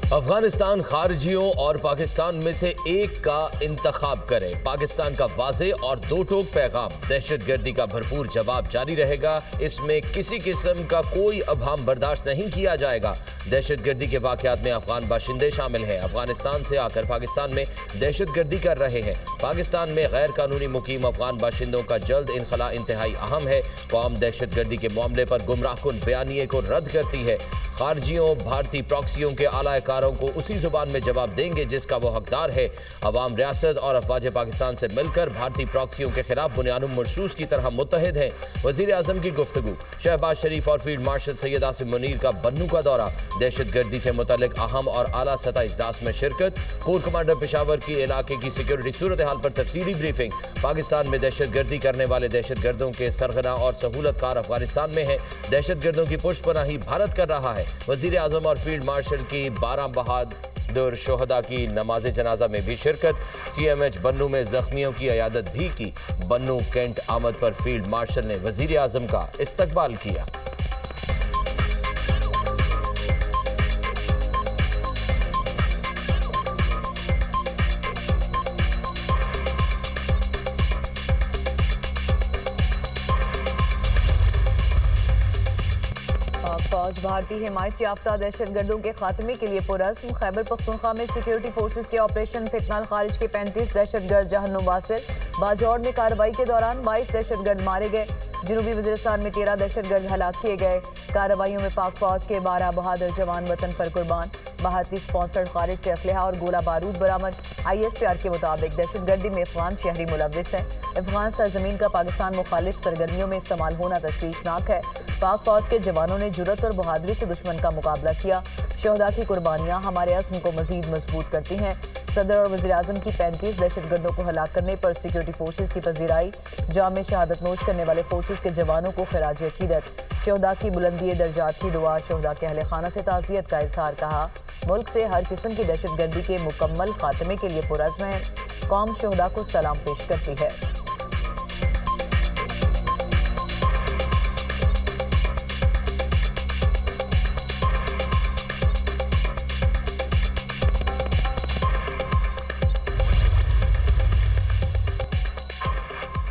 अफगानिस्तान खारजियों और पाकिस्तान में से एक का इंतखाब करे। पाकिस्तान का वाज़े और दो टोक पैगाम, दहशतगर्दी का भरपूर जवाब जारी रहेगा। इसमें किसी किस्म का कोई अभाम बर्दाश्त नहीं किया जाएगा। दहशतगर्दी के वाकयात में अफगान बाशिंदे शामिल हैं। अफगानिस्तान से आकर पाकिस्तान में दहशतगर्दी कर रहे हैं। पाकिस्तान में गैर कानूनी मुकीम अफगान बाशिंदों का जल्द इनखला इंतहाई अहम है। कौम दहशतगर्दी के मामले पर गुमराहकुन बयानिए को रद्द करती है। खारजियों भारतीय प्रॉक्सियों के आलाकारों को उसी जुबान में जवाब देंगे जिसका वो हकदार है। अवाम रियासत और अफवाज पाकिस्तान से मिलकर भारतीय प्रॉक्सियों के खिलाफ बुनियानुम मरसूस की तरह मुत्तहिद हैं। वजीर आजम की गुफ्तगू। शहबाज शरीफ और फील्ड मार्शल सैयद आसिम मुनीर का बन्नू का दौरा। दहशतगर्दी से मुतल्लिक अहम और आला सतह इजलास में शिरकत। कोर कमांडर पेशावर की इलाके की सिक्योरिटी सूरत हाल पर तफसीली ब्रीफिंग। पाकिस्तान में दहशतगर्दी करने वाले दहशतगर्दों के सरगना और सहूलतकार अफगानिस्तान में है। दहशतगर्दों की पुष्पनाही भारत कर रहा है। वजीर आजम और फील्ड मार्शल की 12 बहादुर शोहदा की नमाज जनाजा में भी शिरकत। CMH बन्नू में जख्मियों की अयादत भी की। बन्नू कैंट आमद पर फील्ड मार्शल ने वजीर आजम का इस्तकबाल किया। फौज भारतीय हिमायत याफ्ता दहशतगर्दों के खात्मे के लिए पुरज़्म। खैबर पख्तूनख्वा में सिक्योरिटी फोर्सेज के ऑपरेशन फितनाल खारिज के 35 दहशतगर्द जहन्नुम वासिल। बाजौर में कार्रवाई के दौरान 22 दहशतगर्द मारे गए। जनूबी वज़ीरिस्तान में 13 दहशतगर्द हलाक किए गए। कार्रवाइयों में पाक फौज के 12 बहादुर जवान वतन पर कुर्बान। भारतीय स्पॉन्सर्ड खारिज से असलहा और गोला बारूद बरामद। ISPR के मुताबिक दहशतगर्दी में अफगान शहरी मुलव्विस है। अफगान सरजमीन का पाकिस्तान मुखालिफ सरगर्मियों में इस्तेमाल होना तशवीशनाक है। पाक फौज के जवानों ने जुर्रत और बहादुरी से दुश्मन का मुकाबला किया। शोहदा की कुर्बानियां हमारे अज़्म को मजीद मजबूत करती हैं। सदर और वज़ीर आज़म की 35 दहशतगर्दों को हलाक करने पर सिक्योरिटी फोर्सेज की पजीराई। जाम में शहादत नोश करने वाले फोर्सेज के जवानों को खिराज अकीदत। शोहदा की बुलंदी दर्जात की दुआ। शोहदा के अहले खाना से ताज़ियत का इजहार। कहा मुल्क से हर किस्म की दहशतगर्दी के मुकम्मल खात्मे के लिए पुरज़्म है। कौम शोहदा को सलाम पेश करती है।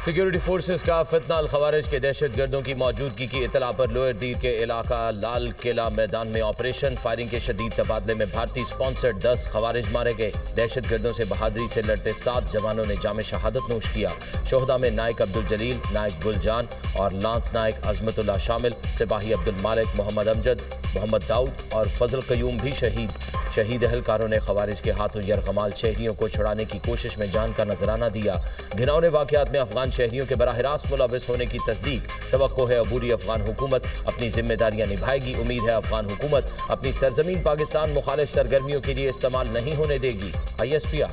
सिक्योरिटी फोर्सेस का फितनाल खवारिज के दहशतगर्दों की मौजूदगी की इतला पर लोअर दीर के इलाका लाल किला मैदान में ऑपरेशन। फायरिंग के शदीद तबादले में भारतीय स्पॉन्सर्ड 10 खवारिज मारे गए। दहशतगर्दों से बहादुरी से लड़ते 7 जवानों ने जाम शहादत नोश किया। शोहदा में नायक अब्दुल जलील, नायक गुलजान और लांस नायक अजमतुल्लाह शामिल। सिपाही अब्दुल मालिक, मोहम्मद अमजद, मोहम्मद दाऊद और फजल कयूम भी शहीद एहलकारों ने खवारिज के हाथों यरगमाल शहरियों को छुड़ाने की कोशिश में जान का नजराना दिया। घिनौने वाकयात में अफगान शहरियों के बराह रास्त मुलव्विस होने की तस्दीक। तवक्को है अबूरी अफगान हुकूमत अपनी जिम्मेदारियां निभाएगी। उम्मीद है अफगान हुकूमत अपनी सरजमीन पाकिस्तान मुखालिफ सरगर्मियों के लिए इस्तेमाल नहीं होने देगी। ISPR।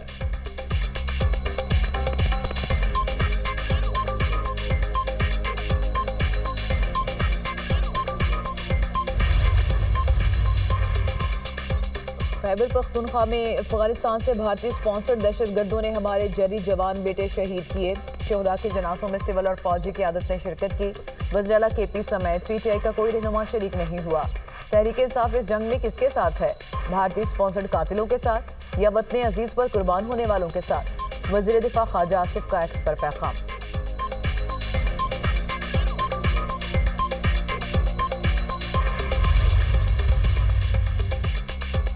खैबर पख्तूनख्वा में अफगानिस्तान से भारतीय स्पॉन्सर्ड दहशतगर्दों ने हमारे जरी जवान बेटे शहीद किए। शोहदा के जनासों में सिविल और फौजी क़यादत ने शिरकत की। वज़ीर आला KP समेत PTI का कोई रहनुमा शरीक नहीं हुआ। तहरीक इंसाफ इस जंग में किसके साथ है? भारतीय स्पॉन्सर्ड कातिलों के साथ या वतन अजीज पर कुर्बान होने वालों के साथ? वज़ीर दिफा ख्वाजा आसिफ का एक्स पर पैगाम।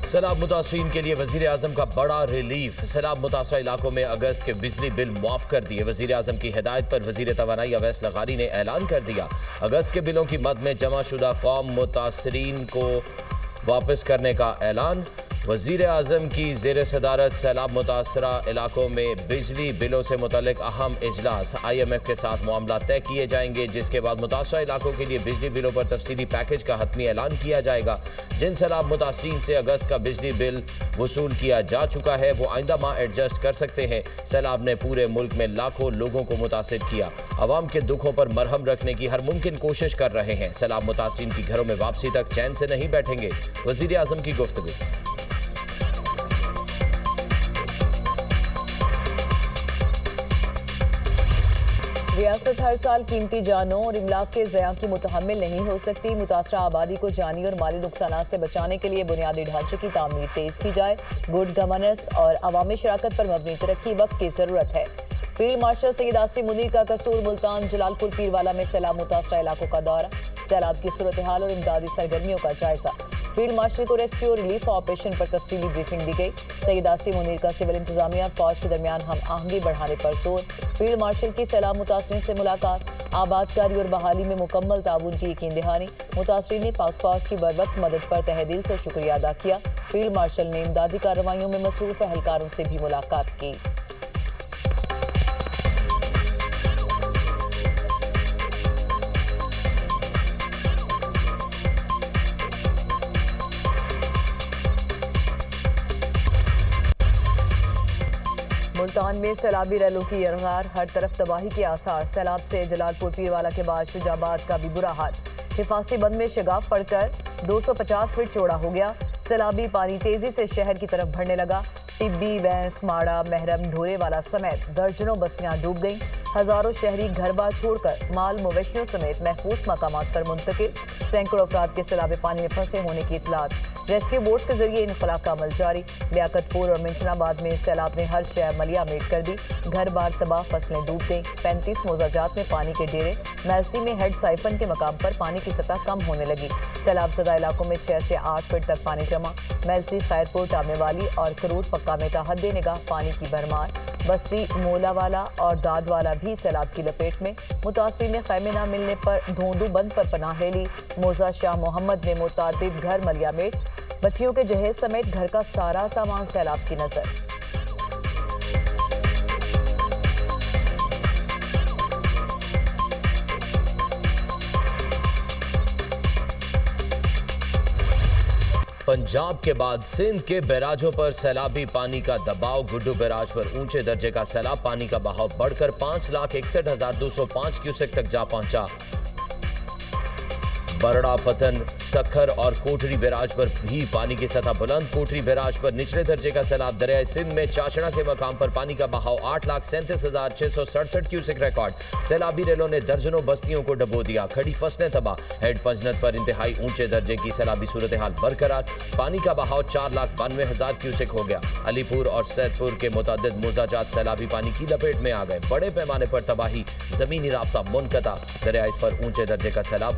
सैलाब मुतासरीन के लिए वजीर आजम का बड़ा रिलीफ। सैलाब मुतासरा इलाकों में अगस्त के बिजली बिल माफ कर दिए। वजीर आजम की हिदायत पर वजीर तवानाई अवैस लगारी ने ऐलान कर दिया अगस्त के बिलों की मद में जमा शुदा कौम मुतासरीन को वापस करने का ऐलान। वजीर आजम की जेर सदारत सैलाब मुतासरा इलाकों में बिजली बिलों से मुतल्लिक अहम इजलास। IMF के साथ मामला तय किए जाएंगे जिसके बाद मुतासरा इलाकों के लिए बिजली बिलों पर तफसीली पैकेज का हतमी ऐलान किया जाएगा। जिन सैलाब मुतासरीन से अगस्त का बिजली बिल वसूल किया जा चुका है वो आइंदा माह एडजस्ट कर सकते हैं। सैलाब ने पूरे मुल्क में लाखों लोगों को मुतासिर किया। आवाम के दुखों पर मरहम रखने की हर मुमकिन कोशिश कर रहे हैं। सैलाब मुतासरीन की घरों में वापसी तक चैन से नहीं बैठेंगे। वजीर आजम की गुफ्तगू। रियासत हर साल कीमती जानों और इमलाक के ज़या की मुतहम्मिल नहीं हो सकती। मुतासरा आबादी को जानी और माली नुकसान से बचाने के लिए बुनियादी ढांचे की तामीर तेज की जाए। गुड गवर्नेंस और अवामी शराकत पर मबनी तरक्की वक्त की ज़रूरत है। फील्ड मार्शल सैयद आसिम मुनीर का कसूर मुल्तान जलालपुर पीरवाला में सैलाब मुतासरा इलाकों का दौरा, सैलाब की सूरत हाल और इमदादी सरगर्मियों का जायजा। फील्ड मार्शल को रेस्क्यू और रिलीफ ऑपरेशन पर तफसीली ब्रीफिंग दी गई। सैयद आसिम मुनीर का सिविल इंतजामिया फौज के दरमियान हम आहंगी बढ़ाने पर जोर। फील्ड मार्शल की सैलाब मुतासरीन से मुलाकात, आबादकारी और बहाली में मुकम्मल ताउन की यकीन दहानी। मुतासरीन ने पाक फौज की बरवक्त मदद पर तहे दिल से शुक्रिया अदा किया। फील्ड मार्शल ने इमदादी कार्रवाइयों में मसरूफ एहलकारों से भी मुलाकात की। मुल्तान में सैलाबी रैलों की यलगार, हर तरफ तबाही के आसार। सैलाब से जलालपुर पीरवाला के बाद शुजाबाद का भी बुरा हाल। हिफाजती बंद में शगाफ पड़कर 250 फीट चौड़ा हो गया। सैलाबी पानी तेजी से शहर की तरफ बढ़ने लगा। टिब्बी, वैंस, माड़ा, महरम, ढोरे वाला समेत दर्जनों बस्तियां डूब गईं। हजारों शहरी घर बार छोड़कर माल मवेशियों समेत महफूज मकामात पर मुंतकिल। सैकड़ों अफराद के सैलाबी पानी में फंसे होने की इतलात। रेस्क्यू बोट्स के जरिए इनखला का अमल जारी। लियाकतपुर और मिंचनाबाद में सैलाब ने हर शय मलिया मेट कर दी। घर बार तबाह, फसलें डूब गईं। 35 मोजाजात में पानी के डेरे। मेलसी में हेड साइफन के मकाम पर पानी की सतह कम होने लगी। सैलाब ज़दा इलाकों में 6 से 8 फीट तक पानी जमा। मेलसी, खैरपुर, टामेवाली और करूट पक्का में ताहद निगाह पानी की भरमार। बस्ती मोलावाला और दादवाला भी सैलाब की लपेट में। मुतासरीन ने खैमे न मिलने पर धोंदू बंद पर पनाह ले ली। मोजा शाह मोहम्मद में मुतादिद घर मलिया मेट। बच्चियों के जहेज समेत घर का सारा सामान सैलाब की नजर। पंजाब के बाद सिंध के बैराजों पर सैलाबी पानी का दबाव। गुड्डू बैराज पर ऊंचे दर्जे का सैलाब पानी का बहाव बढ़कर 5,61,205 क्यूसेक तक जा पहुंचा। बरड़ा, पतन, सखर और कोटरी बैराज पर भी पानी की सतह बुलंद। कोटरी बैराज पर निचले दर्जे का सैलाब। दरियाए सिंध में चाचड़ा के मकाम पर पानी का बहाव 8,37,667 क्यूसेक रिकॉर्ड। सैलाबी रेलों ने दर्जनों बस्तियों को डबो दिया। खड़ी फसलें तबाह। हेड पंजनत पर इंतहाई ऊंचे दर्जे की सैलाबी सूरत हाल बरकरार। पानी का बहाव 4,92,000 क्यूसेक हो गया। अलीपुर और सैदपुर के मुतअद्दिद मोजाजात सैलाबी पानी की लपेट में आ गए। बड़े पैमाने पर तबाही, जमीनी राब्ता मुनक़ता। दरियाए पर ऊंचे दर्जे का सैलाब।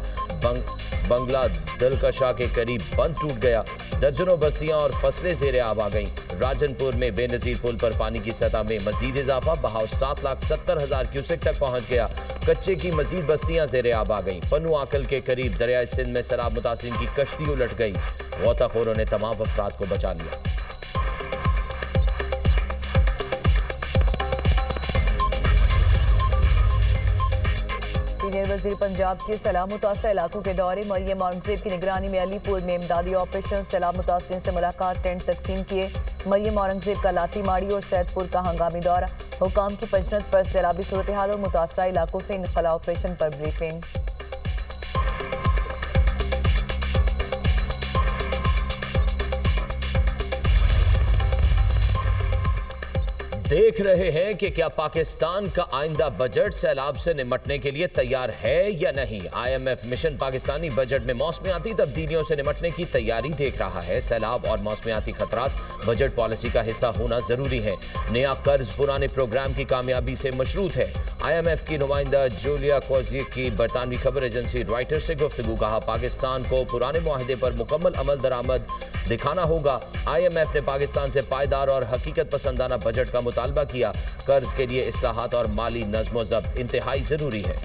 बंगला दिलकशा के करीब बंद टूट गया। दर्जनों बस्तियां और फसलें ज़ेरे आब आ गईं। राजनपुर में बेनजीर पुल पर पानी की सतह में मजीद इजाफा। बहाव 7,70,000 क्यूसेक तक पहुंच गया। कच्चे की मजीद बस्तियां ज़ेरे आब आ गईं। पन्नू आकल के करीब दरियाए सिंध में सैलाब मुतासिरीन की कश्ती उलट गई। गौताखोरों ने तमाम अफराद को बचा लिया। सीनियर वजीर पंजाब के सैलाब मुतासरा इलाकों के दौरे। मरियम औरंगजेब की निगरानी में अलीपुर में इमदादी ऑपरेशन। सैलाब मुतासरीन से मुलाकात, टेंट तकसीम किए। मरियम औरंगजेब का लाती माड़ी और सैदपुर का हंगामी दौरा। हुकाम की पंजनत पर सैलाबी सूरत हाल और मुतासरा इलाकों से इनखला ऑपरेशन पर ब्रीफिंग। देख रहे हैं कि क्या पाकिस्तान का आइंदा बजट सैलाब से निमटने के लिए तैयार है या नहीं। IMF मिशन पाकिस्तानी बजट में मौसमियाती तब्दीलियों से निमटने की तैयारी देख रहा है। सैलाब और मौसमियाती खतरात बजट पॉलिसी का हिस्सा होना जरूरी है। नया कर्ज पुराने प्रोग्राम की कामयाबी से मशरूत है। IMF की नुमाइंदा जूलिया कोजिक की बरतानवी खबर एजेंसी रॉयटर्स से गुफ्तगू। कहा, पाकिस्तान को पुराने मुआहदे पर मुकम्मल अमल दरामद दिखाना होगा। IMF ने पाकिस्तान से पायदार और हकीकत पसंदाना बजट का मुतालबा किया। कर्ज के लिए इस्लाहात और माली नज़्म ज़ब्त इंतहाई जरूरी है।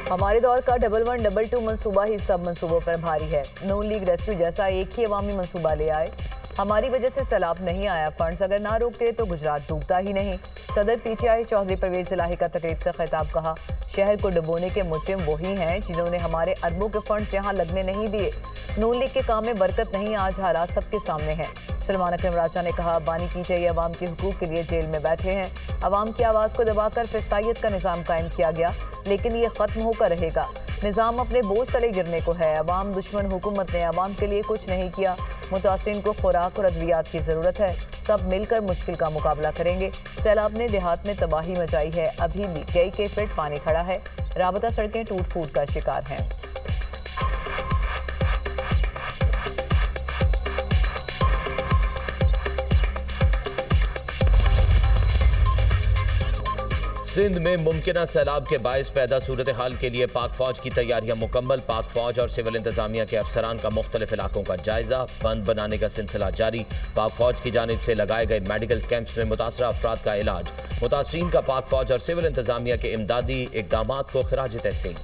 हमारे दौर का 1122 मंसूबा ही सब मंसूबों पर भारी है। नून लीग रेस्क्यू जैसा एक ही अवामी मंसूबा ले आए। हमारी वजह से सैलाब नहीं आया, फंड्स अगर ना रोकते तो गुजरात डूबता ही नहीं। सदर PTI चौधरी परवेज इलाही का तकरीब से खिताब। कहा, शहर को डुबोने के मुजरिम वही हैं जिन्होंने हमारे अरबों के फंड्स यहाँ लगने नहीं दिए। नून लीग के काम में बरकत नहीं, आज हालात सबके सामने हैं। सलमान अकरम राजा ने कहा, बानी PTI अवाम के हुकूक के लिए जेल में बैठे हैं। अवाम की आवाज़ को दबाकर फिस्तायत का निज़ाम कायम किया गया, लेकिन ये ख़त्म होकर रहेगा। निज़ाम अपने बोझ तले गिरने को है। अवाम दुश्मन हुकूमत ने अवाम के लिए कुछ नहीं किया। मुतासरीन को खुराक और अद्वियात की ज़रूरत है। सब मिलकर मुश्किल का मुकाबला करेंगे। सैलाब ने देहात में तबाही मचाई है। अभी भी कई फीट पानी खड़ा है। राबता सड़कें टूट फूट का शिकार हैं। सिंध में मुमकिना सैलाब के बायस पैदा सूरत हाल के लिए पाक फौज की तैयारियां मुकम्मल। पाक फौज और सिविल इंतजामिया के अफसरान का मुख्तलिफ इलाकों का जायजा। बंद बनाने का सिलसिला जारी। पाक फौज की जानिब से लगाए गए मेडिकल कैंप्स में मुतासरा अफराद का इलाज। मुतासरीन का पाक फौज और सिविल इंतजामिया के इमदादी इकदामात को खिराज तहसीन।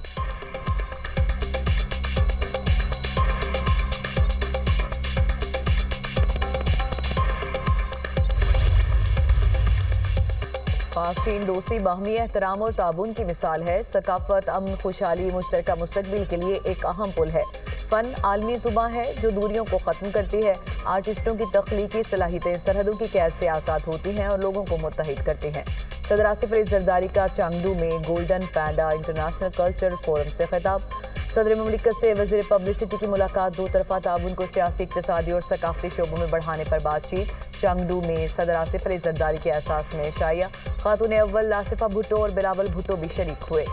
पाक चीन दोस्ती बाहमी एहतराम और ताबून की मिसाल है। सकाफत, अमन, खुशहाली, मुश्तरका मुस्तकबिल के लिए एक अहम पुल है। फ़न आलमी ज़ुबां है जो दूरियों को ख़त्म करती है। आर्टिस्टों की तख्लीकी सलाहियतें सरहदों की कैद से आज़ाद होती हैं और लोगों को मुत्तहिद करती हैं। सदर आसिफ अली जरदारी का चंगडू में गोल्डन पैंडा इंटरनेशनल कल्चर फोरम से खिताब। सदर ममलिकत से वज़ीर पब्लिसिटी की मुलाकात। दो तरफा ताउन को सियासी, इक़्तिसादी और सकाफ़ती शोबों में बढ़ाने पर बातचीत। चंगडू में सदर आसिफ अली जरदारी के एहसास में शाया। खातून अव्वल आसिफा भुट्टो और बिलावल भुट्टो भी शरीक हुए।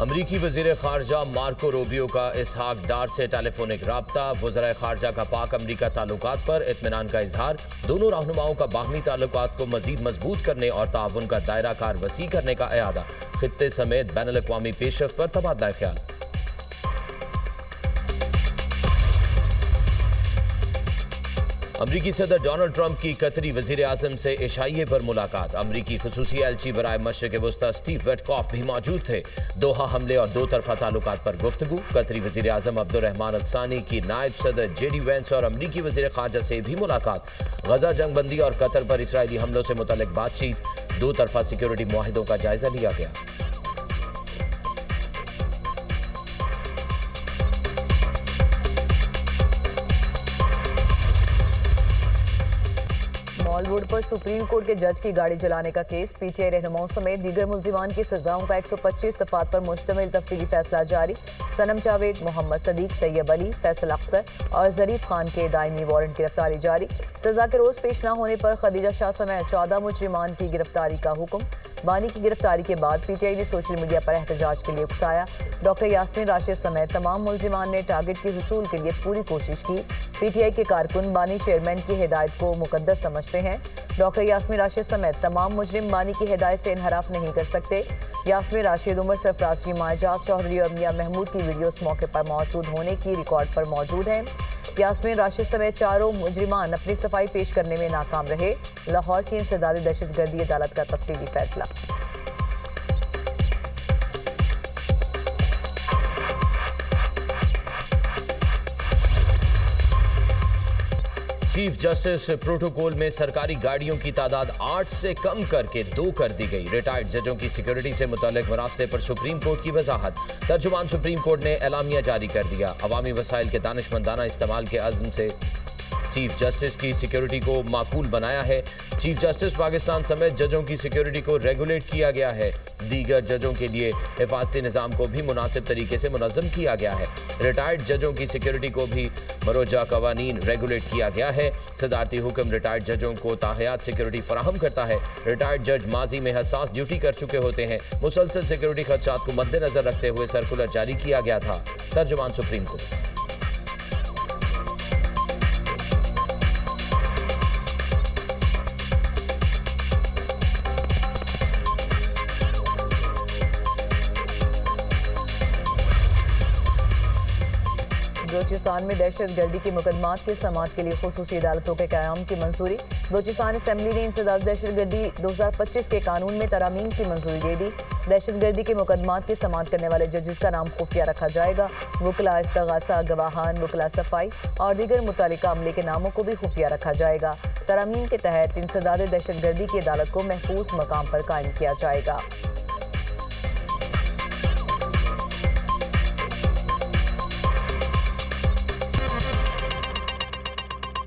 अमरीकी वज़ीर ख़ारजा मार्को रूबियो का इसहाक डार से टेलीफोनिक राब्ता। वज़राए ख़ारजा का पाक अमरीका ताल्लुकात पर इत्मीनान का इजहार। दोनों रहनुमाओं का बाहमी ताल्लुकात को मज़ीद मजबूत करने और ताउन का दायरा कार वसी करने का इरादा। खित्ते समेत बैनुल अक़वामी पेशरफ़्त पर तबादला ख्याल। अमरीकी सदर डोनाल्ड ट्रंप की कतरी वज़ीर आज़म से इशाइये पर मुलाकात। अमरीकी खुसूसी एलची बराए मशरिक़ वस्ता स्टीव वेटकॉफ भी मौजूद थे। दोहा हमले और दो तरफा ताल्लुकात पर गुफ्तगू। कतरी वज़ीर आज़म अब्दुर्रहमान अल-सानी की नायब सदर जेडी वेंस और अमरीकी वज़ीर ख़ारजा से भी मुलाकात। गजा जंगबंदी और कतर पर इसराइली हमलों से मुतल्लिक़ बातचीत। दो तरफा सिक्योरिटी मुआहिदों का जायजा लिया गया। मॉलवुड पर सुप्रीम कोर्ट के जज की गाड़ी जलाने का केस। पीटीआई रहनुमाओं समेत दीगर मुल्जिमान की सजाओं का 125 सफ़ात पर मुश्तमिल तफसीली फैसला जारी। सनम जावेद, मोहम्मद सदीक, तैयब अली, फैसल अख्तर और जरीफ खान के दायमी वारंट गिरफ्तारी जारी। सजा के रोज पेश न होने पर खदीजा शाह समेत 14 मुजरिमान की गिरफ्तारी का हुक्म। बानी की गिरफ्तारी के बाद पीटीआई ने सोशल मीडिया पर एहतजाज के लिए उकसाया। डॉक्टर यास्मीन राशिद समेत तमाम मुल्जिमान ने टारगेट के हुसूल के लिए पूरी कोशिश की। पीटीआई के कारकुन बानी चेयरमैन की हिदायत को मुकद्दस समझते हैं। डॉक्टर यास्मीन राशिद समेत तमाम मुजरिम बानी की हिदायत से इनहराफ नहीं कर सकते। यास्मीन राशिद, उमर सरफराज की मां एजाज चौधरी और मियां महमूद की वीडियो इस मौके पर मौजूद होने की रिकॉर्ड पर मौजूद हैं। यास्मीन राशिद समेत चारों मुजरिमान अपनी सफाई पेश करने में नाकाम रहे। लाहौर की इंसदादी दहशतगर्दी अदालत का तफसीली फैसला। चीफ जस्टिस प्रोटोकॉल में सरकारी गाड़ियों की तादाद 8 से कम करके 2 कर दी गई। रिटायर्ड जजों की सिक्योरिटी से मुतल्लिक मरासले पर सुप्रीम कोर्ट की वजाहत। तर्जुमान सुप्रीम कोर्ट ने एलामिया जारी कर दिया। अवामी वसाइल के दानिशमंदाना इस्तेमाल के अज़्म से चीफ जस्टिस की सिक्योरिटी को माकूल बनाया है। चीफ जस्टिस पाकिस्तान समेत जजों की सिक्योरिटी को रेगुलेट किया गया है। दीगर जजों के लिए हिफाजती निज़ाम को भी मुनासिब तरीके से मुनज़्ज़म किया गया है। रिटायर्ड जजों की सिक्योरिटी को भी मरोजा कवानीन रेगुलेट किया गया है। सदारती हुक्म रिटायर्ड जजों को ताहयात सिक्योरिटी फराहम करता है। रिटायर्ड जज माजी में हसास ड्यूटी कर चुके होते हैं। मुसलसल सिक्योरिटी खदशात को मद्देनजर रखते हुए सर्कुलर जारी किया गया था। तर्जुमान सुप्रीम कोर्ट। बलूचिस्तान में दहशत गर्दी के मुकदमात के समाअत के लिए खुसूसी अदालतों के क़याम की मंजूरी। बलूचिस्तान असम्बली ने इंसदाद दहशत गर्दी 2025 के कानून में तरामीम की मंजूरी दे दी। दहशत गर्दी के मुकदमात की समाअत करने वाले जजेस का नाम खुफिया रखा जाएगा। वकला इस्तगासा, गवाहान, वकला सफाई और दीगर मुतल्लिका अमले के नामों को भी खुफिया रखा जाएगा। तरामीम के तहत इंसदाद दहशत गर्दी की अदालत को महफूज मकाम पर कायम किया जाएगा।